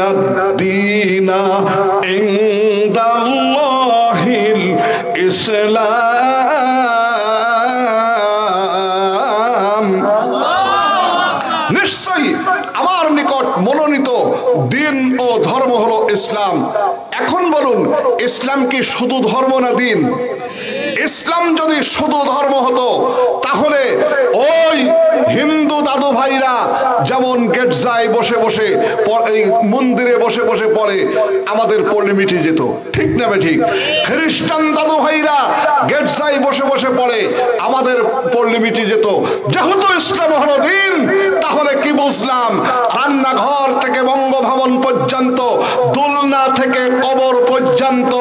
ইন্নাদ-দীনা ইনদাল্লাহিল ইসলাম। নিশ্চয়ই আমার নিকট মনোনীত দিন ও ধর্ম হলো ইসলাম। এখন বলুন, ইসলাম কি শুধু ধর্ম না দিন? ইসলাম যদি শুধু ধর্ম হতো তাহলে ওই হিন্দু দাদু ভাইরা যেমন গির্জায় বসে বসে মন্দিরে বসে বসে পড়ে আমাদের পল্লী মিটে যেত, ঠিক না ঠিক? খ্রিস্টান দাদু ভাইরা গির্জায় বসে বসে পড়ে আমাদের পল্লী মিটে যেত। যেহেতু ইসলাম হলো দিন, তাহলে কি বুঝলাম? রান্নাঘর থেকে বঙ্গভবন পর্যন্ত, দোলনা থেকে কবর পর্যন্ত,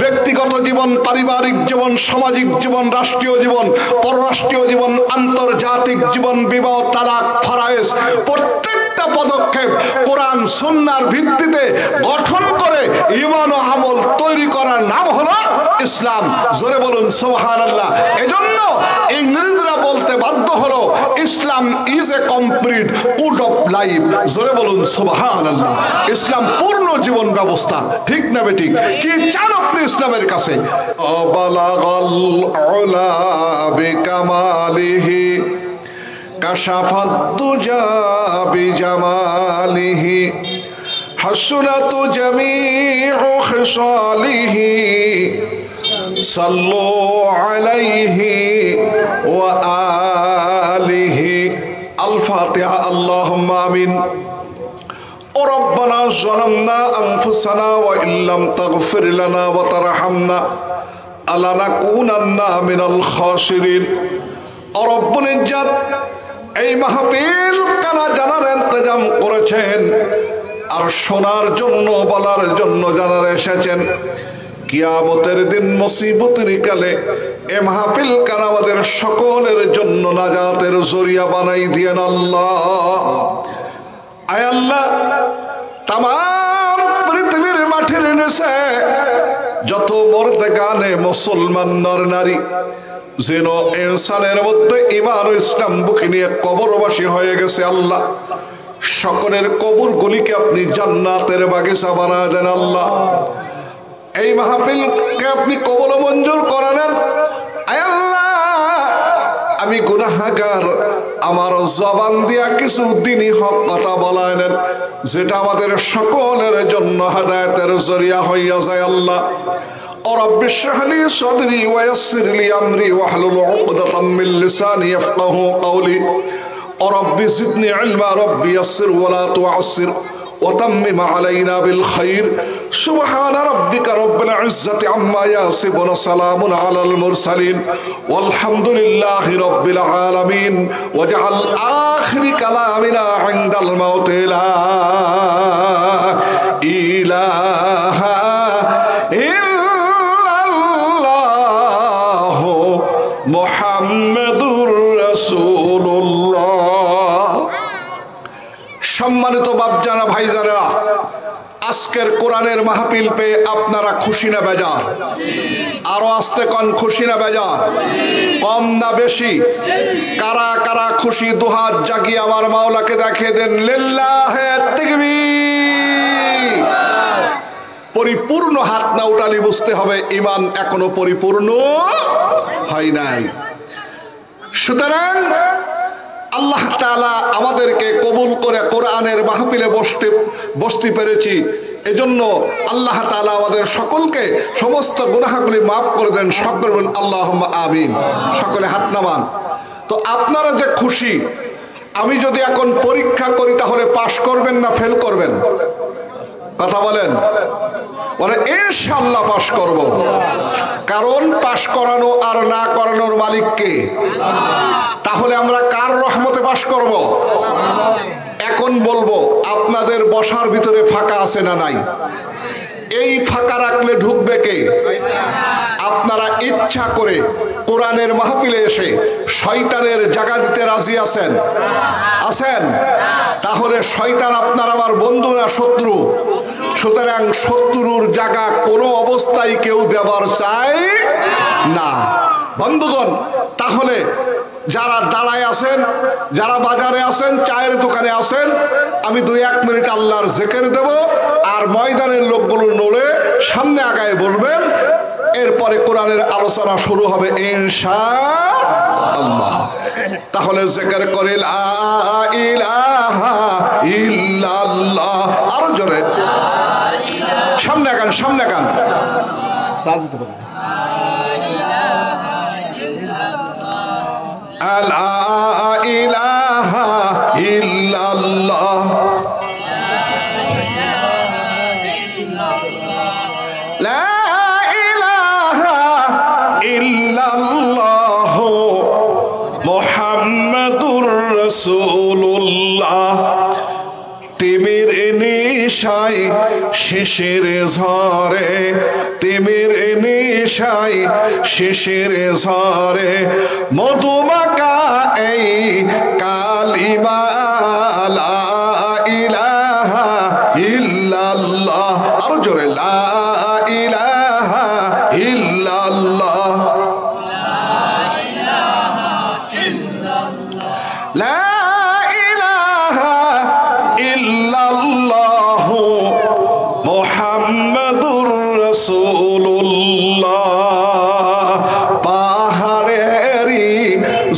ব্যক্তিগত জীবন, পারিবারিক জীবন, সামাজিক জীবন, রাষ্ট্রীয় জীবন, পররাষ্ট্রীয় জীবন, আন্তর্জাতিক জীবন, বিবাহ, তালাক, ফরায়েজ, প্রত্যেকটা পদক্ষেপ কোরআন সুন্নাহর ভিত্তিতে গঠন করে ঈমান ও আমল তৈরি করার নাম হলো ইসলাম। জোরে বলুন সুবহানাল্লাহ। এজন্য ইংরেজরা বলতে বাধ্য হলো Islam is a complete code of life. জোরে বলুন সুবহানাল্লাহ। ইসলাম পূর্ণ জীবন ব্যবস্থা, ঠিক না বেঠিক? কি চান আপনি ইসলামের কাছে? বালাগাল উলা বিকামালিহি কাশাফাত দুজা বিজামালিহি হাসনাতু জামিউ খিসালিহি সাল্লু আলাইহি ওয়া আলিহি। আল ফাতিহা। আল্লাহুম্মা আমিন। ও রব্বানা যালামনা আনফুসানা ওয়া ইল্লাম তাগফির লানা ওয়া তারহামনা লানাকুনান্না মিনাল খাসিরিন। ও রব্বুল ইজ্জত, এই মাহফিল কানা জানার ইন্তজাম করেছেন আর শোনার জন্য, বলার জন্য যারা এসেছেন, কিয়ামতের দিন মুসিবতের কালে এ মাহফিল কানা আমাদের সকলের জন্য নাজাতের জরিয়া বানাই দিয়েন আল্লাহ। আয় আল্লাহ, তাম পৃথিবীর মাঠের নিচে যত মর্দে গানে মুসলমান নর নারী যেন ইনসানের মধ্যে ঈমান ও ইসলাম বুকে নিয়ে কবরবাসী হয়ে গেছে, আল্লাহ সকলের কবরগুলিকে আপনি জান্নাতের বাগিচা বানায় দেন আল্লাহ। এই মাহফিলকে আপনি কবুল মঞ্জুর করে নেন। আয় আল্লাহ, আমি গুনাহগার, আমার জবান দিয়া কিছু দিনই হক কথা বলায় নেন, যেটা আমাদের সকলের জন্য হেদায়েতের জরিয়া হইয়া যায় আল্লাহ। رب اشرح لي صدري ويسر لي امري واحلل عقدة من لساني يفقهوا قولي رب زدني علما رب يسر ولا تعسر وتمم علينا بالخير سبحان ربك رب العزة عما يصفون سلام على المرسلين والحمد لله رب العالمين واجعل آخر كلامنا عند الموت لا إله মুহাম্মাদুর রাসূলুল্লাহ। সম্মানিত বাপজানা ভাইজানেরা, আজকের কোরআনের মাহফিল পেয়ে আপনারা খুশি না বেজার? আরো আস্তে কোন, খুশি না বেজার? কম না বেশি? কারা কারা খুশি দুহাত জাগিয়ে আমার মাওলাকে দেখিয়ে দেন। লিল্লাহে তাকবীর। পরিপূর্ণ হাত না উঠালে বুঝতে হবে ঈমান এখনো পরিপূর্ণ হয় নাই। সুতরাং আল্লাহ তাআলা আমাদেরকে কবুল করে কোরআনের মাহফিলে বসতে পেরেছি, এজন্য আল্লাহ তাআলা আমাদের সকলকে সমস্ত গুনাহগুলি মাফ করে দেন। সকলে বলুন আল্লাহুম্মা আমিন। সকলে হাত নামান। তো আপনারা যে খুশি, আমি যদি এখন পরীক্ষা করি তাহলে পাশ করবেন না ফেল করবেন? কথা বলেন। বলে ইনশাআল্লাহ পাশ করব। কারণ পাশ করানো আর না করানোর মালিক কে? তাহলে আমরা কার রহমতে পাশ করব? এখন বলবো, আপনাদের বসার ভিতরে ফাঁকা আছে না নাই? এই ফাঁকা রাখলে ঢুকবে কে? আপনারা ইচ্ছা করে কোরআনের মাহফিলে এসে শয়তানের জায়গা দিতে রাজি আছেন? আছেন? তাহলে শয়তান আপনার আমার বন্ধু না শত্রু? সুতরাং শত্রুর জায়গা কোনো অবস্থায় কেউ দেবার চায় না। বন্ধুগণ, তাহলে যারা দাঁড়ায় আছেন, যারা বাজারে আছেন, চায়ের দোকানে আছেন, আমি 2-1 মিনিট আল্লাহর জিকির দেব, আর ময়দানের লোকগুলো নড়ে সামনে আগায় বলবেন। এরপরে কোরআনের আলোচনা শুরু হবে ইনশাআল্লাহ। তাহলে জিকির করি লা ইলাহা ইল্লাল্লাহ, আরো জোরে, সামনে আগান, সামনে আগান। লা ইলাহা ইল্লাল্লাহ, লা ইলাহা ইল্লাল্লাহ মুহাম্মাদুর রাসূলুল্লাহ। তিমির নিশাই শিশির ঝরে, তিমির নিশাই শিশির ঝরে, মধুমাকা এই কালিমা লা ইলাহা ইল্লাল্লাহ, আরো জোরে লা ইলাহা ইল্লাল্লাহ, লা ইলাহা ইল্লাল্লাহ মুহাম্মাদুর রাসূলুল্লাহ। পাহাড়েরই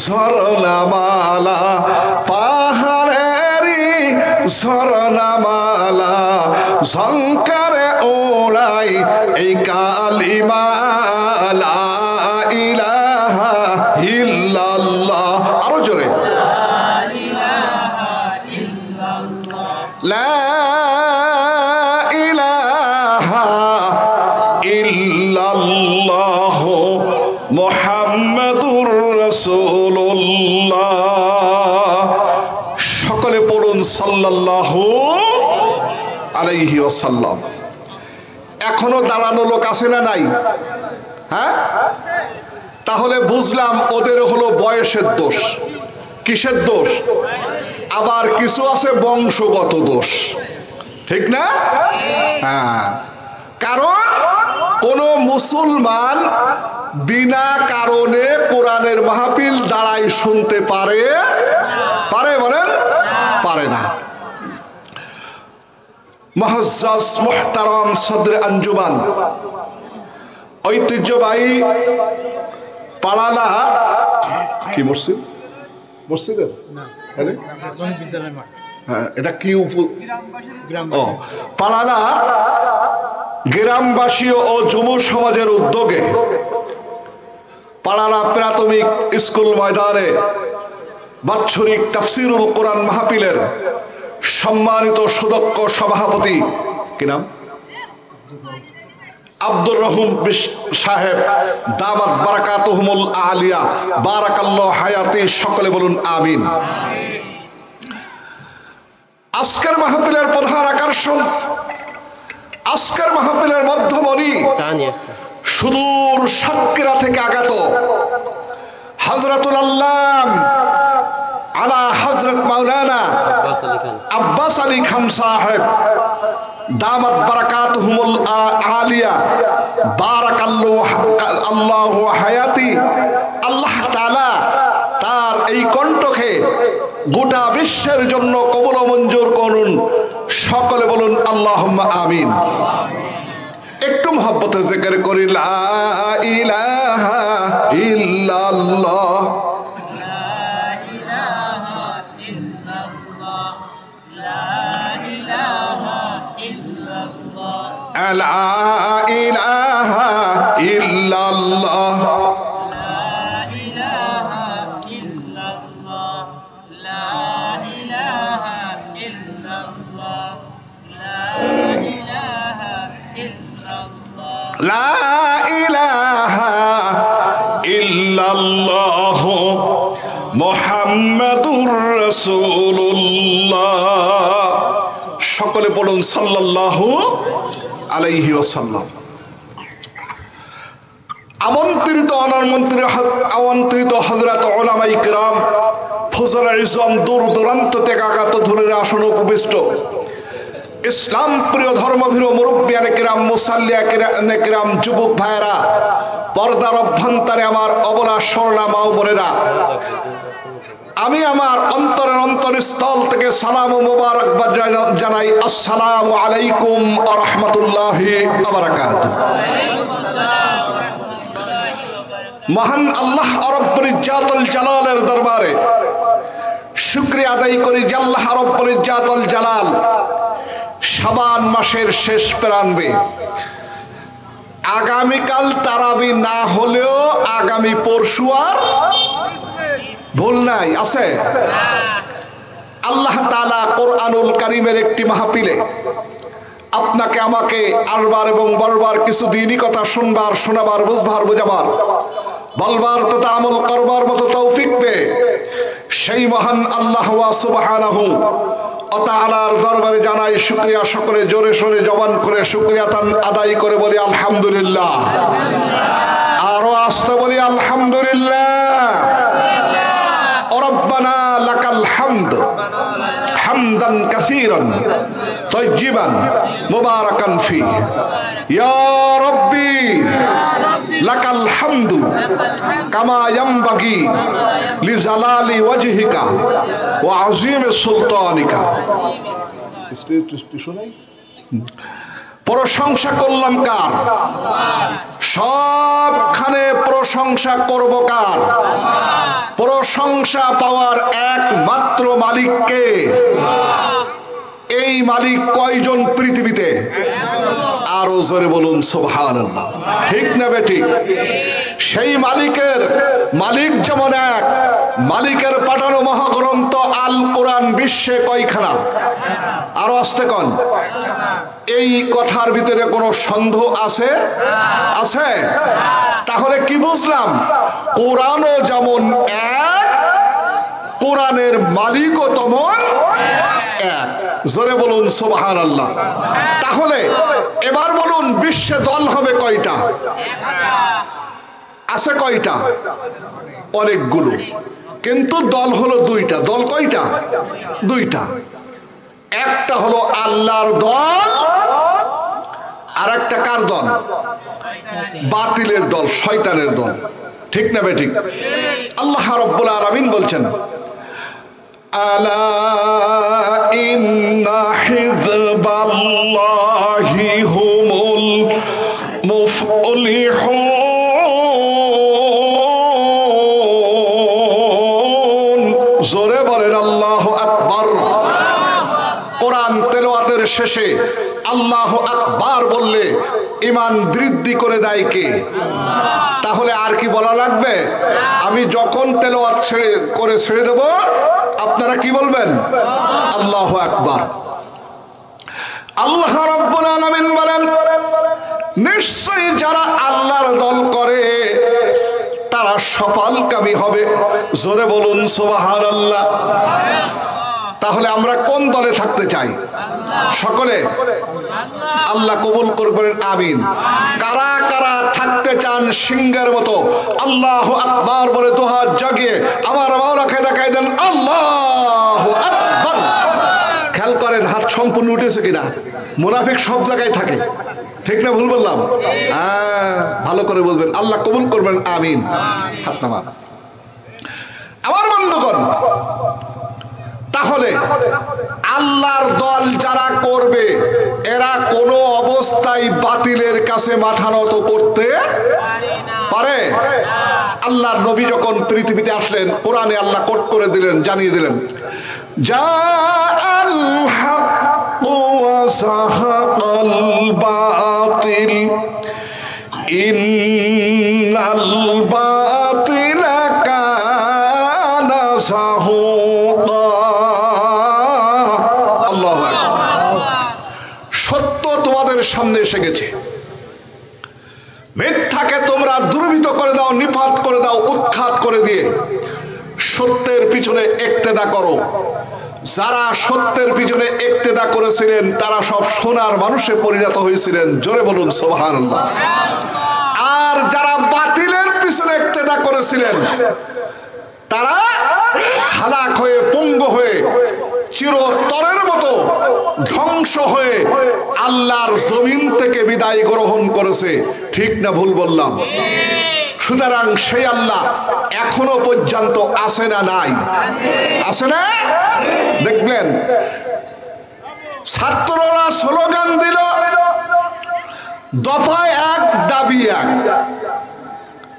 ঝরনামালা, পাহাড়েরই ঝরনামালা, ঝংকারে ওড়াই এই কালিমা লা ইলাহা ইল্লাল্লাহ, আরো জোরে লা ইলাহা ইল্লাল্লাহ মুহাম্মাদুর রাসূলুল্লাহ। সকলে পড়ুন সাল্লাল্লাহু আলাইহি ওয়াসাল্লাম। এখনো দাঁড়ানো লোক আছে না নাই? হ্যাঁ, তাহলে বুঝলাম ওদের হলো বয়সের দোষ। কিসের দোষ? আবার কিছু আছে বংশগত দোষ, ঠিক না? হ্যাঁ, কারণ কোন মুসলমান বিনা কারণে কোরআনের মাহফিল দাঁড়াই শুনতে পারে? পারে বলেন? পারে না। মুআজ্জাজ মুহতারাম সদর আঞ্জুমান ঐতিহ্যবাহী পাড়ালা কি মসজিদ? মসজিদের হ্যাঁ, এটা কি পাড়ালা গ্রামবাসী ও যুব সমাজের উদ্যোগে পাড়ালা প্রাথমিক স্কুল ময়দানে বাৎসরিক তাফসিরুল কোরআন মাহফিলের সম্মানিত সুদক্ষ সভাপতি, কি নাম? আব্দুর রহিম সাহেব দামাত বারাকাতুহুমুল আলিয়া, বারাকাল্লাহু হায়াতি, সকলে বলুন আমিন। আজকের মাহফিলের প্রধান আকর্ষণ, আজকের মাহফিলের মধ্যমণি সুদূর সাতক্ষীরা থেকে আগত হযরতুল আল্লাম আলা হযরত মাওলানা আব্বাস আলী খান সাহেব দামাত বারাকাতুহুমুল আলিয়া, বারাকাল্লাহু হায়াতি। আল্লাহ তাআলা তার এই কণ্ঠকে গোটা বিশ্বের জন্য কবুল ও মঞ্জুর করুন, সকলে বলুন আল্লাহুম্মা আমিন। একটু মহব্বতে জিকির করি লা ইলাহা ইল্লাল্লাহ, লা ইলাহা ইল্লাল্লাহ, লা ইলাহা ইল্লাল্লাহ মুহাম্মাদুর রাসূলুল্লাহ। সকলে পড়ুন সাল্লাল্লাহু আলাইহি ওয়াসাল্লাম। আমন্ত্রিত আমন্ত্রিত হযরত উলামায়ে কিরাম, ফজল ইজম, দূর দূরান্ত থেকে আগত ধুরের আসনে উপবিষ্ট ইসলাম প্রিয় ধর্মভীরু মুরব্বিয়ানে কিরাম, মুসাল্লিয়ানে কিরাম, যুবক ভাইয়েরা, পর্দার অভ্যন্তরে আমার অবলা সরলা মা ও বোনেরা, আমি আমার অন্তরের অন্তরস্থল থেকে সালাম ও মোবারকবাদ জানাই, আসসালামু আলাইকুম ওয়া রাহমাতুল্লাহি ওয়া বারাকাতুহু। মহান আল্লাহ রব্বুল ইজ্জাতুল জালালের দরবারে শুকরিয়া আদায় করি যে আল্লাহ রব্বুল ইজ্জাতুল জালাল শাবান মাসের শেষ প্রান্তে আগামীকাল তারাবি না হলেও আগামী পরশু আর ভুল নাই, আছে। আল্লাহ তাআলা কোরআনুল কারীমের একটি মাহফিলে আপনাকে আমাকে আরবার এবং বারবার কিছু দ্বীনি কথা শুনবার, শোনাবার, বুঝবার, বোঝাবার, বলবার তথা আমল করবার মতো তৌফিক পেয়ে সেই মহান আল্লাহ সুবহানাহু ওয়া তাআলার দরবারে জানাই শুকরিয়া। সকলে জোরে সোরে জবান করে শুকরিয়া আদায় করে বলি আলহামদুলিল্লাহ। আরো আস্তে বলি আলহামদুলিল্লাহ। রব্বানা লাকাল হামদ হামদান কাসীরান তাইয়িবান মুবারাকান ফি। ইয়া রাব্বি লাকাল হামদু কামা ইয়ামবাগি লিজালালি ওয়াজহিকা ওয়া আযীমি সুলতানিকা। প্রশংসা করলাম কার? সবখানে প্রশংসা করব কার? প্রশংসা পাওয়ার একমাত্র মালিককে। এই মালিক কয়জন পৃথিবীতে? আরো জোরে বলুন সুবহানাল্লাহ। ঠিক না বেঠিক? সেই মালিক যেমন এক, মালিকের পাঠানো মহাগ্রন্থ আল কোরআন বিশ্বে কয়খানা? আরো আস্তে কন। এই কথার ভিতরে কোনো সন্দেহ আছে? আছে? তাহলে কি বুঝলাম? কোরআনও যেমন এক, কোরআনের মালিকও তেমন এক। জোরে বলুন সুবহানাল্লাহ। তাহলে এবার বলুন বিশ্বে দল হবে কয়টা? আছে কয়টা? অনেকগুলো, কিন্তু দল হলো দুইটা। দল কয়টা? দুইটা। একটা হলো আল্লাহর দল, আর একটা কার দল? বাতিলের দল, শয়তানের দল। ঠিক না বেঠিক? আল্লাহ রাব্বুল আলামিন বলছেন, আলা ইন্না হিজবাল্লাহি হুমুল মুফলিহুন। জোরে বলেন আল্লাহু আকবার। কোরআন তেলাওয়াতের শেষে আল্লাহু আকবার বললে ঈমান বৃদ্ধি করে দেয় কে? তাহলে আর কি বলা লাগবে? আমি যখন তেলাওয়াত ছেড়ে দেব, আপনারা কি বলবেন? আল্লাহু আকবার। আল্লাহ রাব্বুল আলামিন বলেন, নিশ্চয়ই যারা আল্লাহর দল করে তারা সফলকামী হবে। জোরে বলুন সুবহানাল্লাহ। তাহলে আমরা কোন দলে থাকতে চাই? সকলে আল্লাহ কবুল করবেন, আমিন। কারা কারা থাকতে চান সিংহের মতো আল্লাহু আকবার বলে দুহাত জাগিয়ে আমার মাওলাকে দেখাই দেন আল্লাহু আকবার। খেয়াল করেন হাত সম্পূর্ণ উঠেছে কিনা। মুনাফিক সব জায়গায় থাকে, ঠিক না ভুল বললাম? হ্যাঁ, ভালো করে বলবেন। আল্লাহ কবুল করবেন, আমিন। হাত নামান। আমার বন্ধুগণ, তাহলে আল্লাহর দল যারা করবে এরা কোনো অবস্থায় বাতিলের কাছে মাথা নত করতে পারে? আল্লাহর নবী যখন পৃথিবীতে আসলেন, কোরআনে আল্লাহ কোট করে দিলেন, জানিয়ে দিলেন, জাআল হাক্কু ওয়া সাহাকাল বাতিল ইন্নাল বাতিলা কানা যাহুকা। সত্য তোমাদের সামনে এসে গেছে, মিথ্যাকে তোমরা দুর্বৃত্ত করে দাও, নিপাত করে দাও, উৎখাত করে দিয়ে সত্যের পিছনে ইক্তেদা করো। যারা সত্যের পিছনে ইক্তেদা করেছিলেন তারা সব সোনার মানুষে পরিণত হয়েছিলেন। জোরে বলুন সুবহানাল্লাহ। আর যারা বাতিলের পিছনে ইক্তেদা করেছিলেন তারা হালাক হয়ে, পঙ্গু হয়ে, চিরতরের মতো ধ্বংস হয়ে আল্লাহর জমিন থেকে বিদায় গ্রহণ করেছে। ঠিক না ভুল বললাম? সুতরাং সেই আল্লাহ এখনো পর্যন্ত আছে না নাই? আছে না? দেখবেন ছাত্ররা স্লোগান দিল দফায় এক দাবি এক,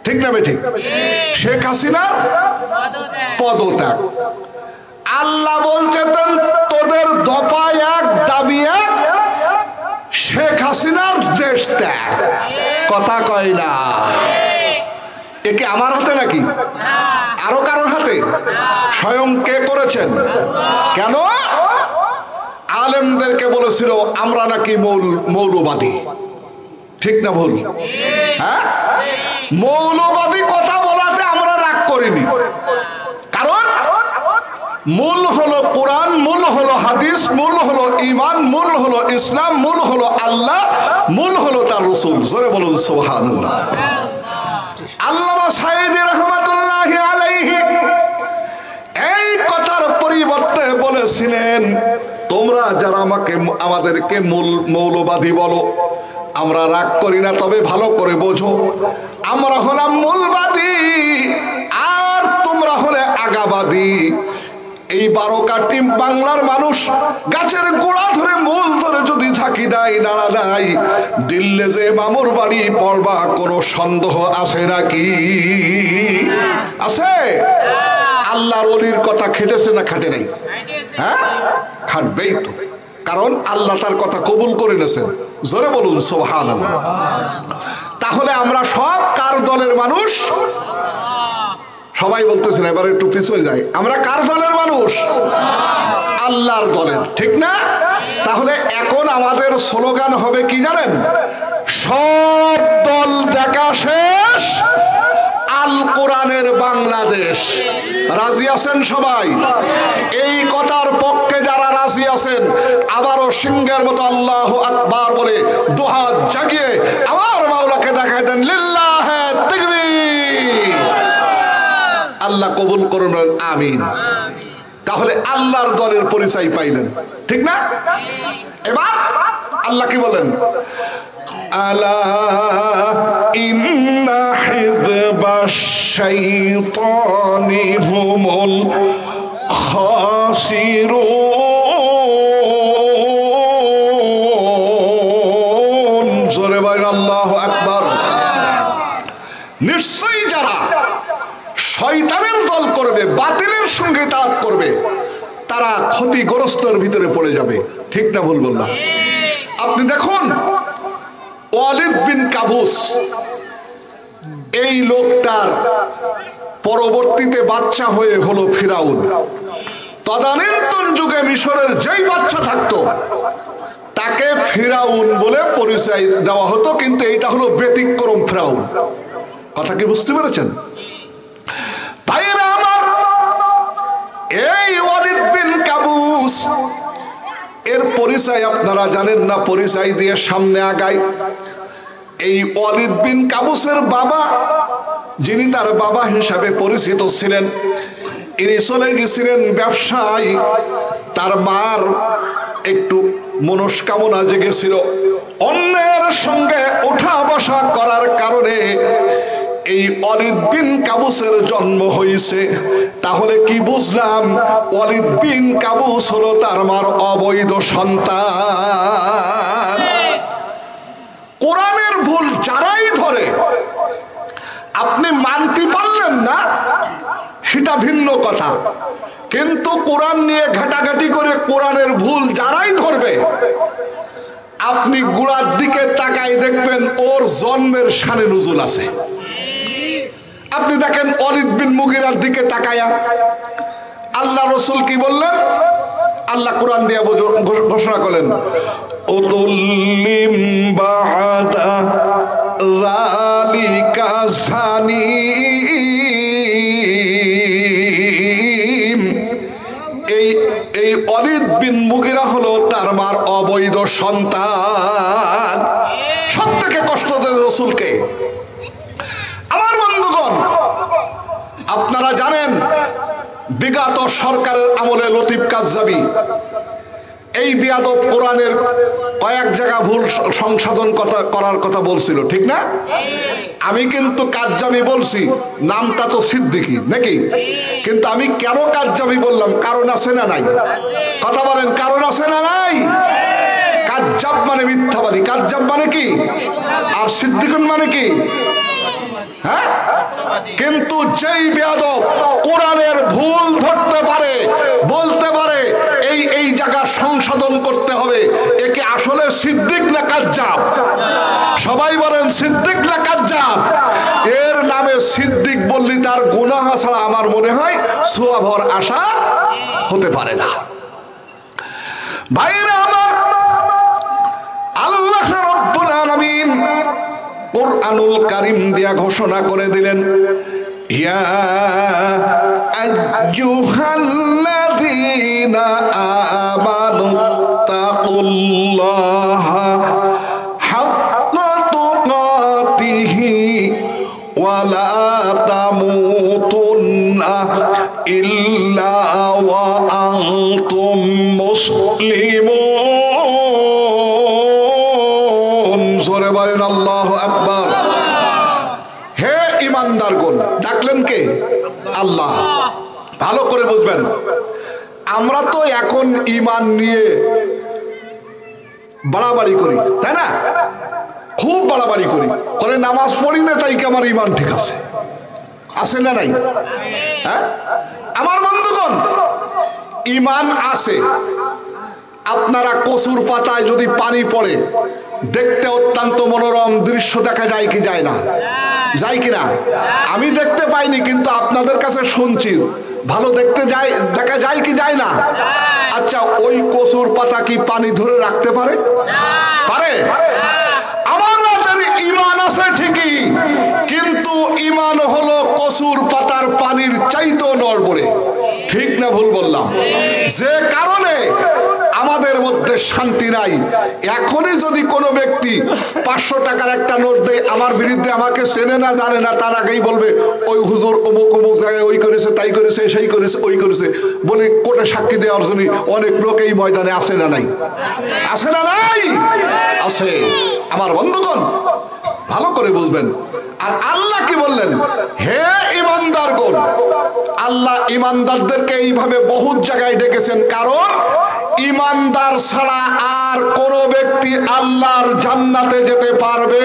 ঠিক না বেঠিক? শেখ হাসিনার পদত্যাগ। আল্লাহ বলছেন তোদের দফায় এক দাবি এক, শেখ হাসিনার দেশ ত্যাগ। কথা কয় না। এ কি আমার হাতে নাকি আরো কারোর হাতে? স্বয়ং কে করেছেন? কেন? আলেমদেরকে বলেছিল আমরা নাকি মৌলবাদী, ঠিক না ভুল? হ্যাঁ, মৌলবাদী কথা বলাতে আমরা রাগ করিনি, কারণ মূল হলো কোরআন, মূল হলো হাদিস, মূল হলো ঈমান, মূল হলো ইসলাম, মূল হলো আল্লাহ, মূল হলো তার রাসূল। জোরে বলুন সুবহানাল্লাহ। আল্লামা সাঈদী রাহমাতুল্লাহি আলাইহি এই কথার পরিবর্তে বলেছিলেন তোমরা যারা আমাদেরকে মৌলবাদী বলো, আমরা রাগ করি না, তবে ভালো করে বোঝো আমরা হলাম মূলবাদী আর তোমরা হলে আগাবাদী। এই 12 টিম বাংলার মানুষ গাছের গোড়া ধরে মূল ধরে যদি ঝাঁকি দেয়, নাড়া দেয়, দিল্লি যে মামুর বাড়ি পড়বা কোনো সন্দেহ আছে নাকি? আছে? আল্লাহর ওলির কথা খেটেছে না খাটে নাই? হ্যাঁ, খাটবেই তো, কারণ আল্লাহ তার কথা কবুল করে নিয়েছেন। জোরে বলুন সুবহানাল্লাহ। তাহলে আমরা সব কার দলের মানুষ? সবাই বলতেছেন, এবার একটু পিছনে যাই, আমরা কার দলের মানুষ? আল্লাহর দলের, ঠিক না? তাহলে এখন আমাদের স্লোগান হবে কি জানেন? সব দল দেখা শেষ, আল কোরআনের বাংলাদেশ। রাজি আছেন সবাই? এই কথার পক্ষে যারা রাজি আছেন আবারও সিংহের মতো আল্লাহু আকবার বলে দুহাত জাগিয়ে আমার মাওলাকে দেখায় দেন লিল্লাহে তাকবীর। আল্লাহ কবুল করুন, আমিন। তাহলে আল্লাহর দলের পরিচয় পাইলেন, ঠিক না? এবার আল্লাহ কি বলেন? আলা ইন্না হিজবাশ শাইতানি হুমুল খাসিরুন। জোরে বলেন আল্লাহু আকবার। নিশ্চয়ই যারা শয়তানের দল করবে, বাতিলের সঙ্গে তাল করবে, তারা ক্ষতিগ্রস্তের ভিতরে পড়ে যাবে, ঠিক না ভুল বললাম? আপনি দেখুন ওয়ালিদ বিন কাবুস, এই লোকটার পরবর্তীতে বাচ্চা হয়ে হলো ফিরাউন। তদানীন্তন যুগে মিশরের যেই বাচ্চা থাকতো তাকে ফিরাউন বলে পরিচয় দেওয়া হতো, কিন্তু এইটা হলো ব্যতিক্রম ফিরাউন। কথা কি বুঝতে পেরেছেন? তাই না আমার এই ওয়ালিদ বিন কাবুস এর পরিচয় আপনারা জানেন না, পরিচয় দিয়ে সামনে আগাই। এই ওয়ালিদ বিন কাবুসের বাবা, যিনি তার বাবা হিসাবে পরিচিত ছিলেন, ইনি চলে গেছিলেন ব্যবসায়। তার মার একটু মনস্কামনা জেগেছিল, অন্যের সঙ্গে ওঠা বসা করার কারণে এই ওয়ালিদ বিন কাবুসের জন্ম হয়েছে। তাহলে কি বুঝলাম? ওয়ালিদ বিন কাবুস হলো তার মার অবৈধ সন্তান। কোরআনের ভুল যারাই ধরে, আপনি মানতে পারলেন না সেটা ভিন্ন কথা, কিন্তু কোরআন নিয়ে ঘাটাঘাটি করে কোরআনের ভুল যারাই ধরবে, আপনি গোড়ার দিকে তাকায় দেখবেন ওর জন্মের শানে নুজুল আছে। আপনি দেখেন ওয়ালিদ বিন মুগিরার দিকে তাকায়া আল্লাহ রাসূল কি বললেন? আল্লাহ কোরআন দিয়ে ঘোষণা করলেন, উতুল্লিম বা'দা যালিকা জানিম। এই ওয়ালিদ বিন মুগিরা হলো তার মার অবৈধ সন্তান। সব থেকে কষ্ট দেন রাসূলকে। আমার বন্ধুগণ, আপনারা জানেন বিগত সরকারের আমলে লতিফ কাজ্জাবী এই বিয়াদব কোরআনের কয়েক জায়গা ভুল সংশোধন করার কথা বলছিল, ঠিক না? আমি কিন্তু কাজ্জামি বলছি, নামটা তো সিদ্দিকী নাকি? কিন্তু আমি কেন কাজ্জামি বললাম? কারণ আছে না নাই? কথা বলেন, কারণ আছে না নাই? কাজ্জাব মানে মিথ্যাবাদী, কাজ্জাব মানে কি? আর সিদ্দিকুন মানে কি? হ্যাঁ, কিন্তু যেই বেয়াদব কোরআনের ভুল ধরতে পারে, বলতে পারে এই জায়গা সংশোধন করতে হবে, একে আসলে সিদ্দিক না কাজ্জাব? সবাই বলেন সিদ্দিক না কাজ্জাব? এর নামে সিদ্দিক বললি তার গুনাহ ছাড়া আমার মনে হয় সওয়াবের আশা হতে পারে না। ভাইরা আমার, আল্লাহ রাব্বুল আলামিন কুরআনুল কারীম দিয়া ঘোষণা করে দিলেন, ইয়া আইয়ুহাল্লাযীনা আমানু তাকুল্লাহা হাক্কা তুকাতিহি ওয়া লা তামুতুন্না ইল্লা ওয়া আনতুম মুসলিমুন। জোরে বলেন আল্লাহু আকবার। হে ইমানদারগণ, ডাকলেন কে? আল্লাহ। ভালো করে বুঝবেন, আমরা তো এখন ঈমান নিয়ে বাড়াবাড়ি করি, তাই না? খুব বাড়াবাড়ি করি, করে নামাজ পড়ি না তাই কি আমার ঈমান ঠিক আছে? আছে না নাই? হ্যাঁ আমার বন্ধুগণ, ঈমান আছে। আপনারা কচুর পাতায় যদি পানি পড়ে, দেখতে অত্যন্ত মনোরম দৃশ্য দেখা যায় কি যায় না? যায় কিনা? আমি দেখতে পাইনি, কিন্তু আপনাদের কাছে শুনছি ভালো দেখতে যায়, দেখা যায় কি যায় না? আচ্ছা, ওই কচুর পাতা কি পানি ধরে রাখতে পারে? পারে? আমাদের ঈমান আছে ঠিকই, কিন্তু ঈমান হলো কচুর পাতার পানির চাইতেও নড়বড়ে। ঠিক না ভুল বললাম? যে কারণে আমাদের মধ্যে শান্তি নাই। এখনই যদি কোনো ব্যক্তি 500 টাকার একটা নোট দেয়, আমার বিরুদ্ধে, আমাকে চেনে না জানে না, তার আগেই বলবে ওই হুজুর অমুক অমুক জায়গায় ওই করেছে, তাই করেছে, সেই করেছে, ওই করেছে বলে কোর্টে সাক্ষী দেওয়ার জন্য অনেক লোক এই ময়দানে আসে না নাই? আসে না নাই? আছে। আমার বন্ধুগণ, ভালো করে বুঝবেন। আর আল্লাহ কি বললেন? হে ঈমানদারগণ। আল্লাহ ঈমানদারদেরকে এইভাবে বহুত জায়গায় ডেকেছেন, কারণ ঈমানদার ছাড়া আর কোন ব্যক্তি আল্লাহর জান্নাতে যেতে পারবে?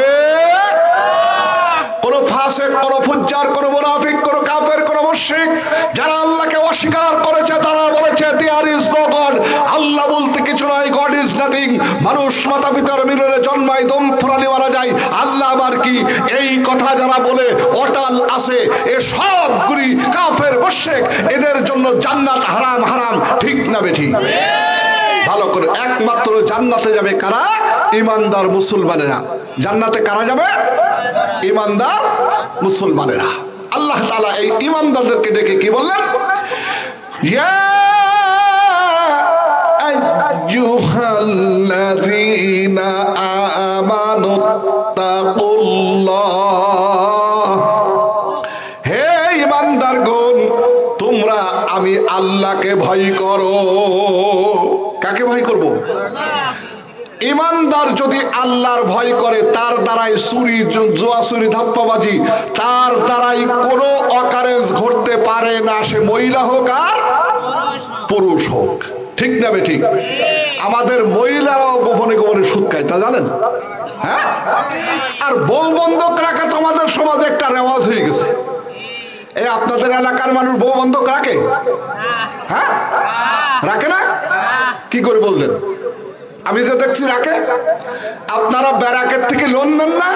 কোন ফাসিক, কোন ফুজ্জার, কোন মুনাফিক, কোন কাফের, কোন মুশরিক যারা আল্লাহকে অস্বীকার করেছে, তারা বলেছে দেয়ার ইজ নো গড, আল্লাহ বলতে কিছু নাই, গড ইজ নাথিং। মানুষ মাতা পিতার মিলনে জন্মায়, দম ফুরালে মারা যায়, আল্লাহ আবার কি? এই কথা যারা বলে অটাল আছে, এ সবগুলি কাফের মুশরিক, এদের জন্য জান্নাত হারাম। হারাম, ঠিক না বেঠিক? ভালো করে, একমাত্র জান্নাতে যাবে কারা? ঈমানদার মুসলমানেরা। জান্নাতে কারা যাবে? ঈমানদার মুসলমানেরা। আল্লাহ তাআলা এই ঈমানদারদেরকে ডেকে কি বললেন? ইয়া আইয়ুহাল্লাযীনা আমানু তাকুল্লাহ। হে ঈমানদারগণ, তোমরা আমি আল্লাহকে ভয় করো। কাকে ভয় করব? ঈমানদার যদি আল্লাহর ভয় করে, তার দ্বারাই চুরি, জুয়া চুরি, ধাপ্পাবাজি, তার দ্বারাই কোনো অকারেন্স ঘটতে পারে না, সে মহিলা হোক আর পুরুষ হোক। ঠিক না বে ঠিক? আমাদের মহিলারাও গোপনে গোপনে সুদ খায়, তা জানেন? হ্যাঁ। আর বউ বন্ধক রাখা তো আমাদের সমাজে একটা রেওয়াজ হয়ে গেছে। এই আপনাদের এলাকার মানুষ বউ বন্ধক রাখে? হ্যাঁ, রাখে না? কি করে বললেন? আমি যে দেখছি রাখে। আপনারা ব্যারাকের থেকে লোন নেন না,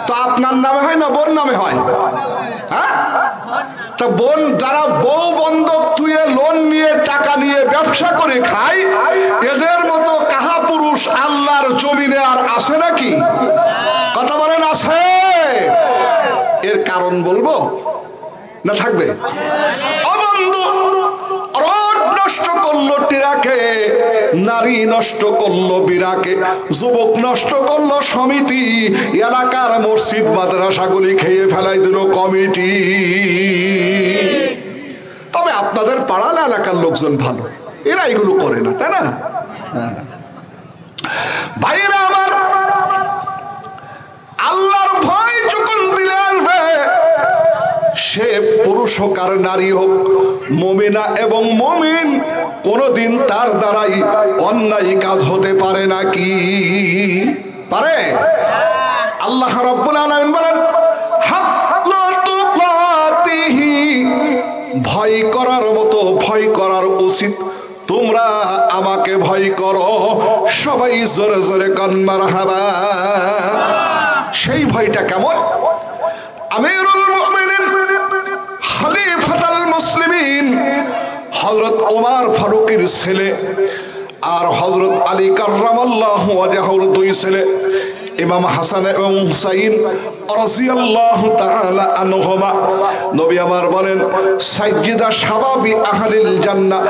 তো আপনার নামে হয় না বোন নামে হয়? হ্যাঁ, তা বোন যারা বউ বন্ধক তুলে লোন নিয়ে টাকা নিয়ে ব্যবসা করে খায়, এদের মতো কাহা পুরুষ আল্লাহর জমিনে আর আসে নাকি? কথা বলেন, আসে? এর কারণ বলবো না থাকবে? অবন্ধু, রোড নষ্ট করলো টিরাকে, নারী নষ্ট করলো বিরাকে, যুবক নষ্ট করলো সমিতি, এলাকার মসজিদ মাদ্রাসাগুলি খেয়ে ফেলাই দিল কমিটি। তবে আপনাদের পাড়ার এলাকার লোকজন ভালো, এরা এগুলো করে না, তাই না? ভাইরা সে পুরুষ হোক আর নারী হোক, মুমিনা এবং মুমিন, কোনদিন তার দ্বারাই অন্যায় কাজ হতে পারে নাকি? পারে? আল্লাহ রাব্বুল আলামিন বলেন, ভয় করার মতো ভয় করার উচিত, তোমরা আমাকে ভয় করো। সবাই জোরে জোরে কান মারহাবা। সেই ভয়টা কেমন? আমিরুল মুমিনিন খলিফাতুল মুসলিমিন হযরত ওমর ফারুকের ছেলে আর হযরত আলী কাররামাল্লাহু ওয়াজহুর দুই ছেলে ইমাম হাসান এবং হুসাইন রাদিয়াল্লাহু তাআলা আনহুমা, নবী আমার বলেন, সাইয়্যিদা শাবাবি আহলিল জান্নাহ,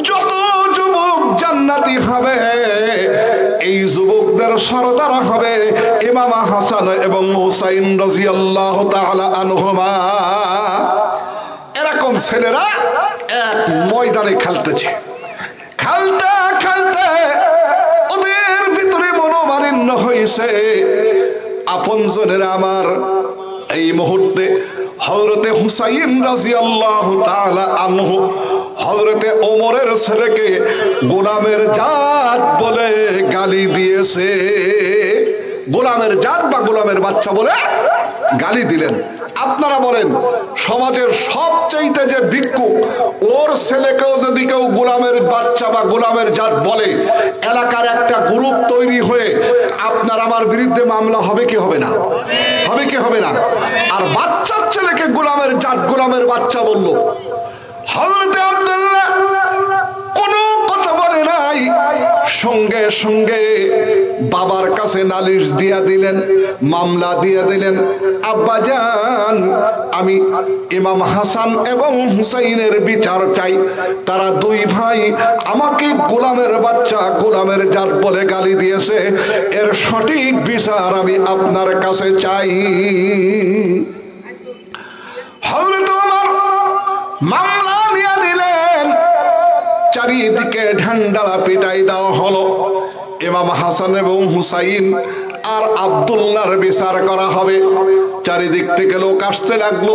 যত যুবক জান্নাতি হবে এই যুবকদের সরদার হবে ইমাম হাসান এবং হুসাইন রাদিয়াল্লাহু তাআলা আনহুমা। এরকম ছেলেরা এক ময়দানে খেলতেছে, খেলতে খেলতে ওদের ভিতরে মনোমালিন্য হয়েছে। আপনজনেরা আমার, এই মুহূর্তে হযরতে হুসাইন রাদিয়াল্লাহু তাআলা আনহু হযরতে ওমরের ছেলেকে গোলামের জাত বলে গালি দিয়েছে। গোলামের জাত বা গোলামের বাচ্চা বলে গালি দিলেন। আপনারা বলেন, সমাজের সবচাইতে যে ভিক্ষুক, ওর ছেলেকেও যদি কেউ গোলামের বাচ্চা বা গোলামের জাত বলে, এলাকার একটা গ্রুপ তৈরি হয়ে আপনার আমার বিরুদ্ধে মামলা হবে কি হবে না? হবে কি হবে না? আর বাচ্চার ছেলেকে গোলামের জাত, গোলামের বাচ্চা বললো, হযরতে আব্দুল্লাহ কোনো কথা বলে নাই, সঙ্গে সঙ্গে বাবার কাছে নালিশ দিয়া দিলেন, মামলা দিয়ে দিলেন, আব্বাজান আমি ইমাম হাসান এবং হুসাইনের বিচার চাই। তারা দুই ভাই আমাকে গোলামের বাচ্চা, গোলামের জাত বলে গালি দিয়েছে, এর সঠিক বিচার আমি আপনার কাছে চাই। হযরত ওমর মামলা নিয়ে দিলেন, চারিদিকে ঢান্ডালা পিটাই দেওয়া হলো। ইমাম হাসান এবং হুসাইন আর আব্দুল্লাহর বিচার করা হবে। চারিদিক থেকে লোক আসতে লাগলো,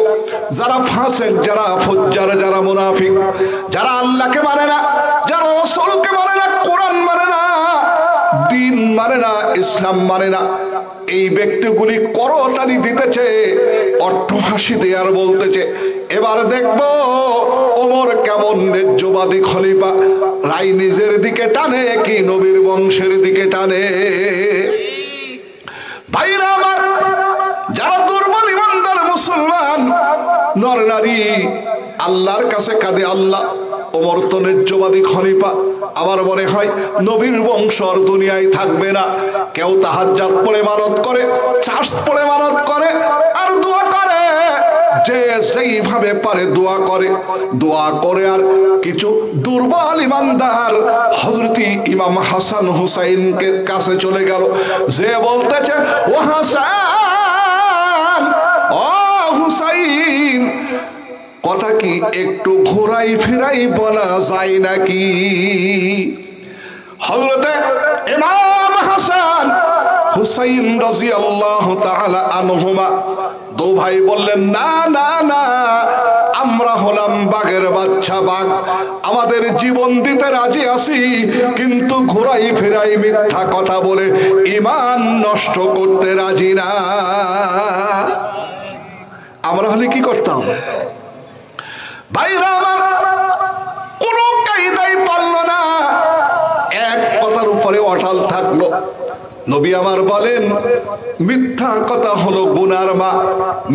যারা ফাসিক, যারা ফুজ্জার, যারা মুনাফিক, যারা আল্লাহকে মানে না, যারা রাসূলকে মানে না, কোরআন মানে না, দ্বীন মানে না, ইসলাম মানে না, এই ব্যক্তিগুলি করতালি দিতেছে, অট্টহাসি দিয়ে আর বলতেছে, এবার দেখবো ওমর কেমন ন্যায্যবাদী খলিফা, রাই নিজের দিকে টানে কি নবীর বংশের দিকে টানে। ভাইরা আমার, যারা দুর্বল ইমানদার মুসলমান নর নারী আল্লাহর কাছে কাঁদে, আল্লাহ ওমর তো ন্যায্যবাদী খলিফা, আমার মনে হয় নবীর বংশ আর দুনিয়ায় থাকবে না। কেউ তাহাজ্জুদ পড়ে মানত করে, চাষ পড়ে মানত করে, আর দোয়া করে, যে যেইভাবে পারে দোয়া করে, দোয়া করে। আর কিছু দুর্বল ইমানদার হযরতি ইমাম হাসান হুসাইনকে কাছে চলে গেল, যে বলতেছে, ও হাসান, ও হুসাইন, কথা কি একটু ঘোরাই ফেরাই বলা যায় নাকি? হযরতে ইমাম হাসান হুসাইন রাদিয়াল্লাহু তাআলা আনহুমা দু ভাই বললেন, না না না, আমরা হলাম বাঘের বাচ্চা, বাঘ, আমাদের জীবন দিতে রাজি আছি, কিন্তু ঘোরাই ফেরাই মিথ্যা কথা বলে ঈমান নষ্ট করতে রাজি না। আমরা হলে কি করতাম? ভাইরা আমার, কোন কায়দায় পারল না, এক কথার উপরে অটল থাকলো। নবী আমার বলেন, মিথ্যা কথা হলো গুনার মা,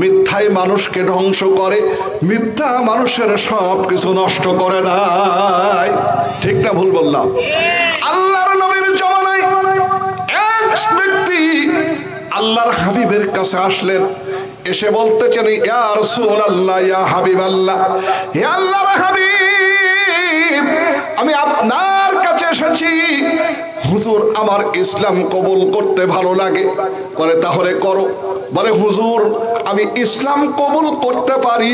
মিথ্যায় মানুষকে ধ্বংস করে, মিথ্যা মানুষের সব কিছু নষ্ট করে দেয়। ঠিক না ভুল বললাম? আল্লাহর নবীর জামানায় এক ব্যক্তি আল্লাহর হাবিবের কাছে আসলেন, এসে বলতেছেন, ইয়া রাসূলুল্লাহ, ইয়া হাবিবাল্লাহ, হে আল্লাহর হাবিব, আমি আপনার কাছে এসেছি, হুজুর আমার ইসলাম কবুল করতে ভালো লাগে। বলে, তাহলে করো। বলে হুজুর আমি ইসলাম কবুল করতে পারি,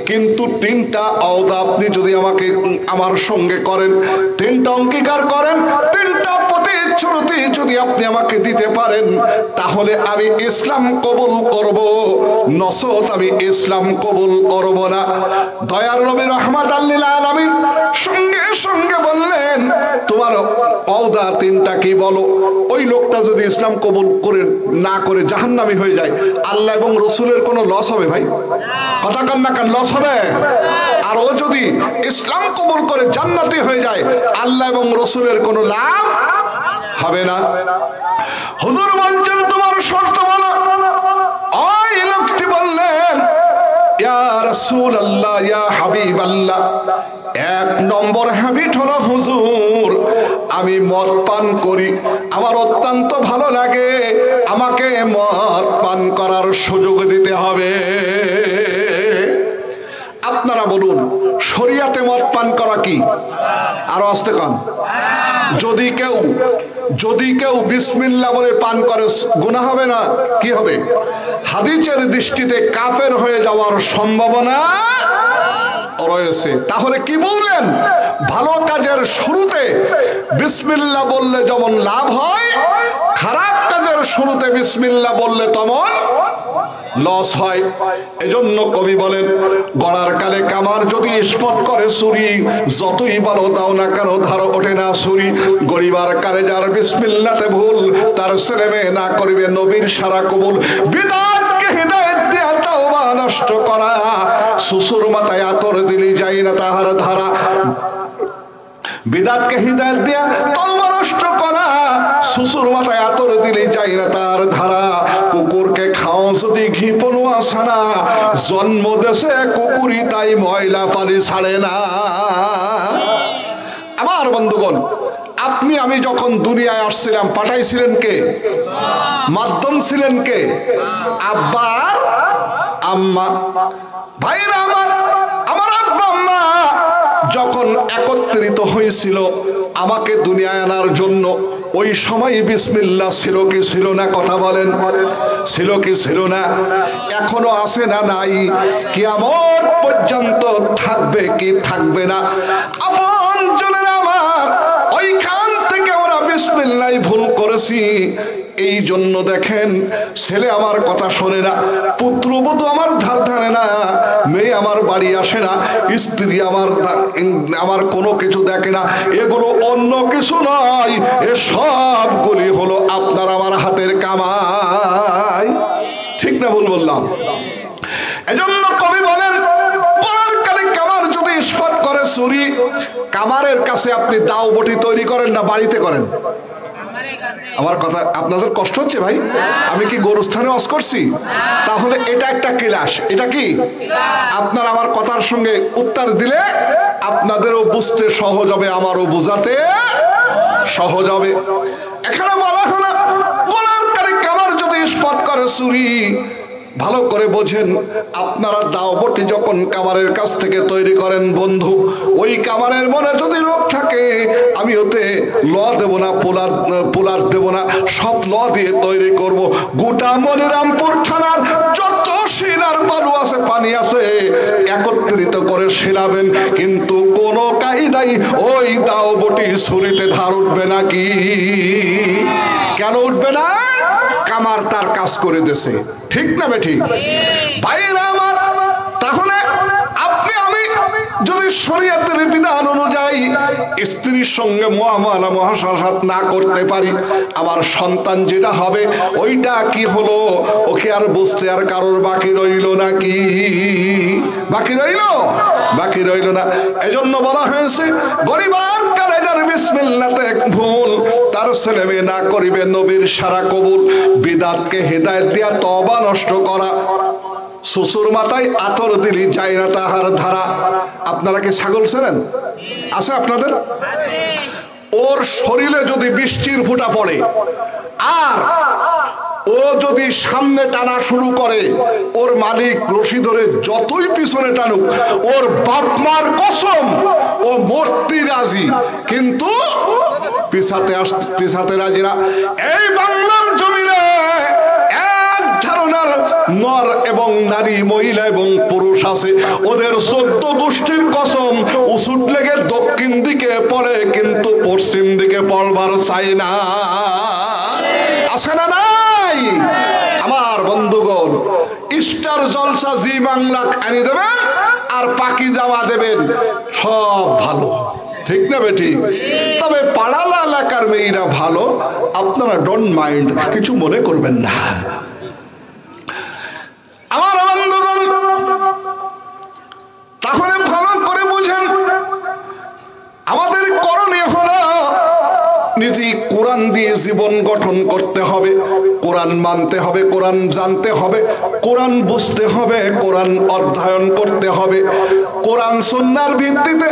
কিন্তু 3টা ওয়াদা আপনি যদি আমাকে আমার সঙ্গে করেন, 3টা অঙ্গীকার করেন, 3টা প্রতিশ্রুতি যদি আপনি আমাকে দিতে পারেন, তাহলে আমি ইসলাম কবুল করব, নচেত আমি ইসলাম কবুল করব না। দয়ার নবী রাহমাতাল লিল আলামিন সঙ্গে সঙ্গে বললেন, তোমার ওয়াদা 3টা কি বলো? ওই লোকটা যদি ইসলাম কবুল করে না করে জাহান্নামী হয়ে যায়, আল্লাহ এবং রসুলের কোনো লস হবে ভাই? কথা কান না কান, লস হবে? আর ও যদি ইসলাম কবুল করে জান্নাতি হয়ে যায়, আল্লাহ এবং রসুলের কোনো লাভ হবে না। হুজুর বলছেন তোমার শর্ত বলো। ওই লোকটি বললেন, ইয়া রাসূলুল্লাহ, ইয়া হাবিবাল্লাহ, 1 নম্বর হ্যাবিট হলো হুজুর আমি মদ পান করি, আমার অত্যন্ত ভালো লাগে, আমাকে মদ পান করার সুযোগ দিতে হবে। আপনারা বলুন, শরিয়াতে মদ পান করা কি? আরো আস্তে কান। যদি কেউ বিসমিল্লাহ বলে পান করে গুনাহ হবে না? কি হবে? হাদিসের দৃষ্টিতে কাফের হয়ে যাওয়ার সম্ভাবনা রয়েছে। তাহলে কি বললেন? ভালো কাজের শুরুতে বিসমিল্লাহ বললে যেমন লাভ হয়, খারাপ কাজের শুরুতে বিসমিল্লাহ বললে তেমন লস হয়। এজন্য কবি বলেন, গড়ার কালে কামার যদি ইস্পত করে ছুরি, যতই ভালো দাও না কেন ধার ওঠে না ছুরি। গরিবার কালে যার বিসমিল্লাতে ভুল, তার ছেলে মেয়ে না করিবে নবীর সারা কবুল। বিদআতকে হিদায়াত দিয়া তওবা নষ্ট করা, শ্বশুর মাথায় আতর দিলি যাই না তাহার ধারা। বিদআতকে হিদায়াত দিয়া তওবা নষ্ট করা, শ্বশুর মাথায় আতর দিলি যাই না তার ধারা। কুকুরকে খাও যদি ঘি পনুয়া ছানা, জন্ম দেশে কুকুরই তাই ময়লা পানি ছাড়ে না। আমার বন্ধুগণ, আপনি আমি যখন দুনিয়ায় আসছিলাম, পাঠাইছিলেন কে? মাধ্যম ছিলেন কে? আব্বা আর আম্মা। ভাইরা আমার আব্বা আম্মা যখন একত্রিত হয়েছিল আমাকে দুনিয়ায় আনার জন্য, ওই সময় বিসমিল্লাহ ছিল কি ছিল না? কথা বলেন, ছিল কি ছিল না? এখনো আছে না নাই? কিয়ামত পর্যন্ত থাকবে কি থাকবে না? আপনজনের আমার ওইখান থেকে আমরা বিসমিল্লাহ ভুল করেছি। এই জন্য দেখেন, ছেলে আমার কথা শোনে না, পুত্রবধূ আমার ধার ধারে না, মেয়ে আমার বাড়ি আসে না, স্ত্রী আমার কোনো কিছু দেখে না। এগুলো অন্য কিছু নয়, এ সবগুলি হলো আপনার আমার হাতের কামাই। ঠিক না ভুল বললাম? এজন্য কবি বলেন, গড়ার কালে কামার যদি ইস্পাত করে ছুরি, কামারের কাছে আপনি দাও বটি তৈরি করেন না বাড়িতে করেন? আমার কথা আপনাদের কষ্ট হচ্ছে ভাই? আমি কি গোরস্থানে ওয়াজ করছি? তাহলে এটা একটা ক্লাস। এটা কি? আপনার আমার কথার সঙ্গে উত্তর দিলে আপনাদেরও বুঝতে সহজ হবে, আমারও বোঝাতে সহজ হবে। এখানে বলা হলো, গড়ার কালে কামার যদি ইস্পাত করে ছুরি, ভালো করে বোঝেন। আপনারা দাও বটি যখন কামারের কাছ থেকে তৈরি করেন বন্ধু, ওই কামারের মনে যদি রোগ থাকে, আমি ওতে ল দেব না, পোলাদ দেব না, সব ল দিয়ে তৈরি করব। গোটা মনিরামপুর থানার যত শিলার বালু আছে, পানি আছে, একত্রিত করে শিলাবেন, কিন্তু কোন কায়দায় ওই দাও বটি ছুরিতে ধার উঠবে নাকি? কেন উঠবে না? কামার তার কাজ করে দেছে। ঠিক না বেঠি? ভাইরা আমার, তাহলে আপনি আমি যদি শরীয়তের বিধান অনুযায়ী স্ত্রীর সঙ্গে মুআমালা মুআশারাত না করতে পারি, আমার সন্তান যেটা হবে ওইটা কি হলো? ওকে আর বুঝতে আর কারোর বাকি রইল নাকি? বাকি রইল? বাকি রইল না। এজন্য বলা হয়েছে, গরিবার কালে যার বিসমিল্লাতে ভুল, তার ছেলে মেয়ে না করিবে নবীর সারা কবুল। বিদআতকে হিদায়াত দিয়া তওবা নষ্ট করা, শ্বশুর মাথায় আতর দিলি যায় না তাহার ধারা। আপনারা কি ছাগল ছেড়েন? আছে আপনাদের? ওর শরীরে যদি বৃষ্টির ফোঁটা পড়ে আর ও যদি সামনে টানা শুরু করে, ওর মালিক রশি ধরে যতই পিছনে টানুক, ওর বাপ মার কসম ও মরতে রাজি, কিন্তু পিছাতে রাজি না। এই বাংলার জমিনে এক ধারণা নর এবং নারী, মহিলা এবং পুরুষ আছে, ওদের 14 গোষ্ঠীর কসম উসুট লেগে দক্ষিণ দিকে পড়ে কিন্তু পশ্চিম দিকে পড়বার চাই না। আছে না নাই? আমার বন্ধুগণ, স্টার জলসা জি বাংলা আনি দেবেন আর পাকি জামা দেবেন, সব ভালো, ঠিক না বেটি? তবে পাড়ালা এলাকার মেয়েরা ভালো, আপনারা ডোন্ট মাইন্ড, কিছু মনে করবেন না। আমার বন্ধুগণ, তাহলে ভালো করে বুঝেন, আমাদের করণীয় হলো নিজেই কোরআন দিয়ে জীবন গঠন করতে হবে, কোরআন মানতে হবে, কোরআন জানতে হবে, কোরআন বুঝতে হবে, কোরআন অধ্যয়ন করতে হবে, কোরআন সুন্নাহর ভিত্তিতে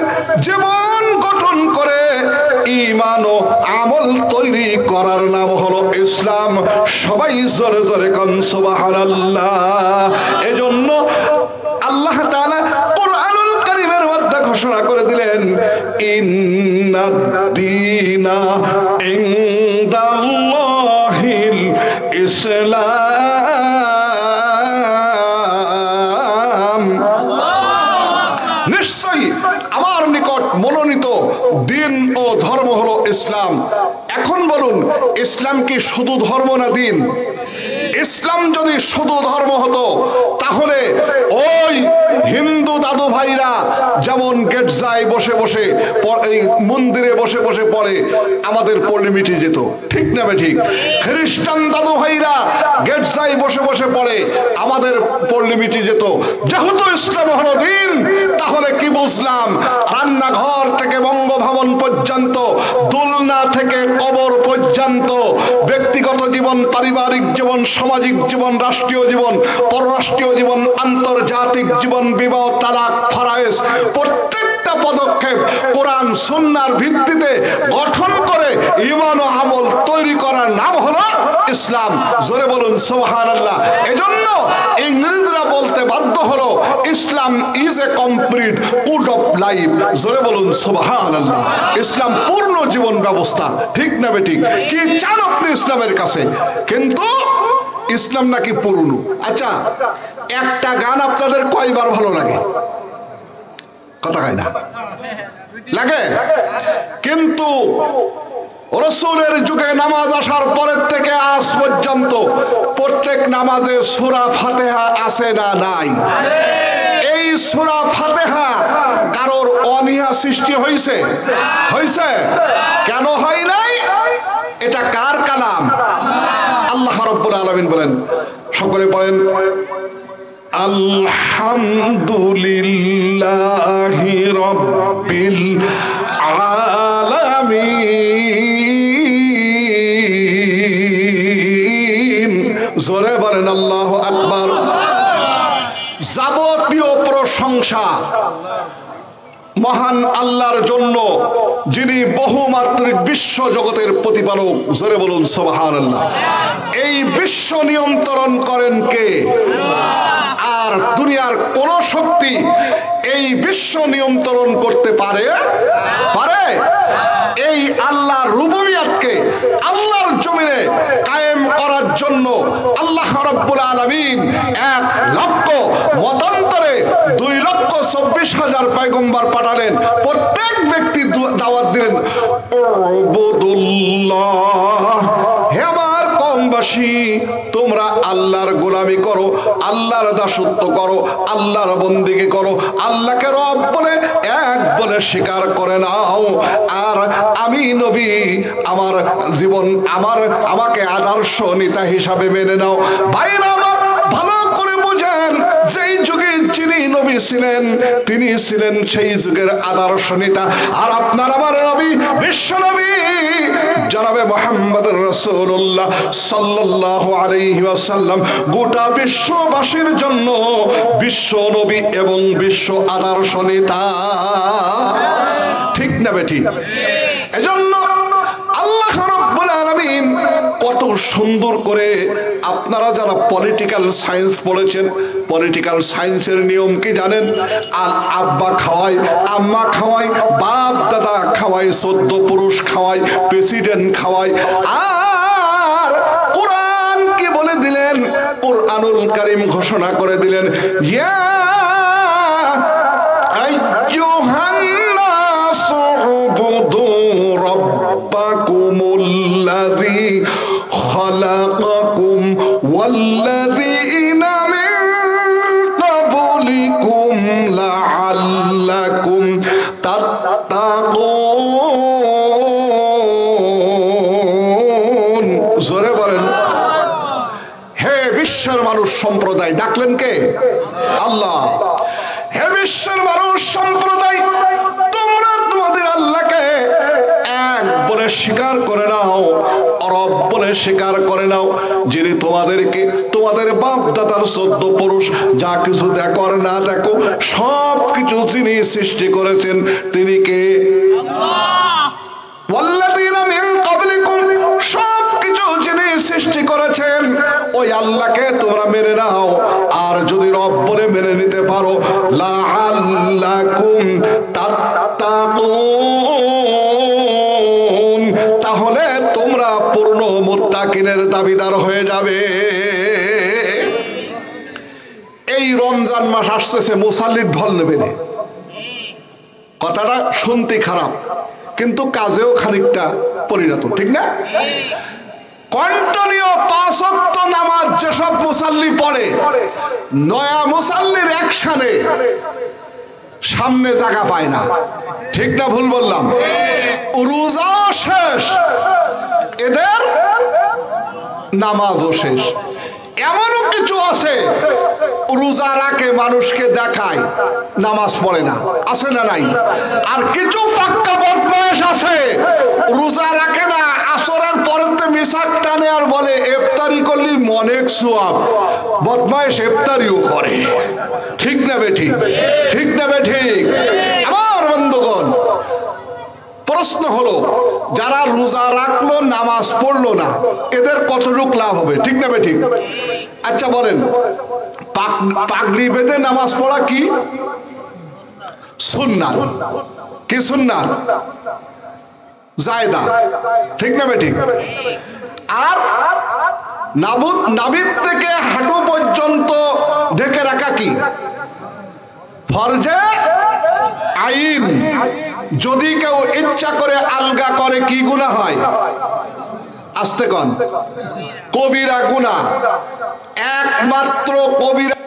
জীবন গঠন করে ঈমান ও আমল তৈরি করার নাম হলো ইসলাম। সবাই জোরে জোরে কান সুবহানাল্লাহ। এজন্য আল্লাহ তাআলা কোরআনুল কারীমের মধ্যে ঘোষণা করে দিলেন, ইন্নাদ-দীনা ইনদাল্লাহিল ইসলাম। নিশ্চয়ই আমার নিকট মনোনীত দিন ও ধর্ম হলো ইসলাম। এখন বলুন, ইসলাম কি শুধু ধর্ম না দিন? ইসলাম যদি শুধু ধর্ম হতো তাহলে ওই হিন্দু দাদু ভাইরা যেমন গির্জায় বসে বসে এই মন্দিরে বসে বসে পড়ে, আমাদের পল্লী মিটে যেত, ঠিক না ঠিক? খ্রিস্টান দাদু ভাইরা গির্জায় বসে বসে পড়ে, আমাদের পল্লী মিটে যেত। যেহেতু ইসলাম হলো দিন, তাহলে কি বুঝলাম? রান্নাঘর থেকে বঙ্গভবন পর্যন্ত, দোলনা থেকে কবর পর্যন্ত, ব্যক্তিগত জীবন, পারিবারিক জীবন, সামাজিক জীবন, রাষ্ট্রীয় জীবন, পররাষ্ট্রীয় জীবন, আন্তর্জাতিক জীবন, বিবাহ, তালাক, ফরায়েজ, প্রত্যেকটা পদক্ষেপ কোরআন সুন্নাহর ভিত্তিতে গঠন করে ঈমান ও আমল তৈরি করার নাম হলো ইসলাম। জোরে বলুন সুবহানাল্লাহ। এজন্য ইংরেজরা বলতে বাধ্য হলো, Islam is a complete code of life. জোরে বলুন সুবহানাল্লাহ। ইসলাম পূর্ণ জীবন ব্যবস্থা, ঠিক না বেঠিক? কি চান আপনি ইসলামের কাছে? কিন্তু ইসলাম নাকি পুরনো। আচ্ছা, একটা গান আপনাদের কয়বার ভালো লাগে? কথা কয় না, লাগে? কিন্তু রাসূলের যুগে নামাজ আসার পরের থেকে আজ পর্যন্ত প্রত্যেক নামাজে সূরা ফাতিহা আছে না নাই? এই সূরা ফাতিহা কারোর অনীহা সৃষ্টি হয়েছে? হয়েছে? কেন হয় নাই? এটা কার কালাম? আল্লাহ রাব্বুল আলামিন বলেন, সকলে পড়েন, আলহামদুলিল্লাহি রাব্বিল আলামিন। জোরে বলেন আল্লাহু আকবার। যাবতীয় প্রশংসা মহান আল্লাহর জন্য, যিনি বহুমাত্রিক বিশ্ব জগতের প্রতিপালক। জোরে বলুন সুবহানাল্লাহ। এই বিশ্ব নিয়ন্ত্রণ করেন কে? আর দুনিয়ার কোন শক্তি এই বিশ্ব নিয়ন্ত্রণ করতে পারে? পারে? এই আল্লাহর রুবুবিয়তকে আল্লাহর জমিনে কায়েম করার জন্য আল্লাহ রাব্বুল আলামিন 1 লক্ষ মতান্তরে 2,24,000 পয়গম্বর পাঠালেন। প্রত্যেক ব্যক্তি দাওয়াত দিলেন, উবুদুল্লাহ, হে আমার কওমবাসী, তোমরা আল্লাহর গোলামি করো, আল্লাহর দাসত্ব করো, আল্লাহর বন্দেগী করো, আল্লাহকে রব বলে এক বলে স্বীকার করে নাও। আর আমি নবী, আমার জীবন আমাকে আদর্শ নেতা হিসাবে মেনে নাও। ভাইরা আমার, ভালো করে বুঝেন, যেই যুগে যিনি নবী ছিলেন, তিনি ছিলেন সেই যুগের আদর্শ নেতা। আর আপনার আমার নবী, বিশ্ব নবী জনাবে মুহাম্মদ রাসূলুল্লাহ সাল্লাল্লাহু আলাইহি ওয়াসাল্লাম গোটা বিশ্ববাসীর জন্য বিশ্ব নবী এবং বিশ্ব আদর্শ নেতা, ঠিক না বেটি? এজন্য আল্লাহ রাব্বুল আলামিন কত সুন্দর করে, আপনারা যারা পলিটিক্যাল সায়েন্স পড়েছেন, পলিটিক্যাল সায়েন্সের নিয়ম কি জানেন? আব্বা খাওয়ায়, আম্মা খাওয়ায়, বাপ দাদা খাওয়ায়, 14 পুরুষ খাওয়ায়, প্রেসিডেন্ট খাওয়ায়। আর কোরআন কি বলে দিলেন? কোরআন কোরআনুল কারীম ঘোষণা করে দিলেন, ইয়া আইয়ুহান নাসু উবুদু রাব্বাকুমুল্লাযী খালাকাকুম ওয়াল্লাযীনা মিন ক্বাবলিকুম লাআল্লাকুম তাত্তাকুন। জোরে বলেন। হে বিশ্বের মানুষ সম্প্রদায়, ডাকলেন কে? আল্লাহ। হে বিশ্বের মানুষ সম্প্রদায়, তোমরা তোমাদের আল্লাহকে এক বলে স্বীকার করে নাও, রব বলে স্বীকার করে নাও, যিনি তোমাদেরকে তোমাদের বাপ দাদার 14 পুরুষ যা কিছু দেখো আর না দেখো সব কিছু যিনি সৃষ্টি করেছেন তিনি কে? আল্লাহ। ওয়াল্লাযীনা মিন ক্বাবলিকুম, সব কিছু যিনি সৃষ্টি করেছেন ওই আল্লাহকে তোমরা মেনে নাও। আর যদি রব বলে মেনে নিতে পারো, লাআল্লাকুম তাত্তাকুন, তাহলে তোমরা পূর্ণ মুত্তাকিনের দাবিদার হয়ে যাবে। এই রমজান মাস আসতেছে, মুসাল্লির ঢল নেবে না। কথাটা শুনতে খারাপ কিন্তু কাজেও খানিকটা পরিণত, ঠিক না? কন্টিনিউ 5 ওয়াক্ত নামাজ যেসব মুসাল্লি পড়ে, নয়া মুসাল্লির অ্যাকশনে সামনে জায়গা পায় না, ঠিক না ভুল বললাম? রোজা শেষ, এদের নামাজও শেষ। এমনও কিছু আছে রোজা রাখে, মানুষকে দেখায়, নামাজ পড়ে না, আছে না নাই? আর কিছু পাক্কা বদমাশ আছে, রোজা রাখে না, আসরের পরেতে মিসাক টানে আর বলে ইফতারি করলি অনেক সওয়াব। বদমাশ ইফতারিও করে, ঠিক না বেঠিক? ঠিক না বেঠিক? আমার বন্ধুগণ, প্রশ্ন হলো, যারা রোজা রাখলো নামাজ পড়লো না, এদের কতটুকু লাভ হবে, ঠিক না বেঠিক? আচ্ছা বলেন, পাগড়ি বেঁধে নামাজ পড়া কি সুন্নাত? কি সুন্নাত? জায়েদা, ঠিক না বেঠিক? আর নাভির থেকে হাঁটু পর্যন্ত ঢেকে রাখা কি ফরজে আইন। যদি কেউ ইচ্ছা করে আলগা করে কি গুনাহ হয়? আস্তে কন, কবিরা গুনাহ। একমাত্র কবিরা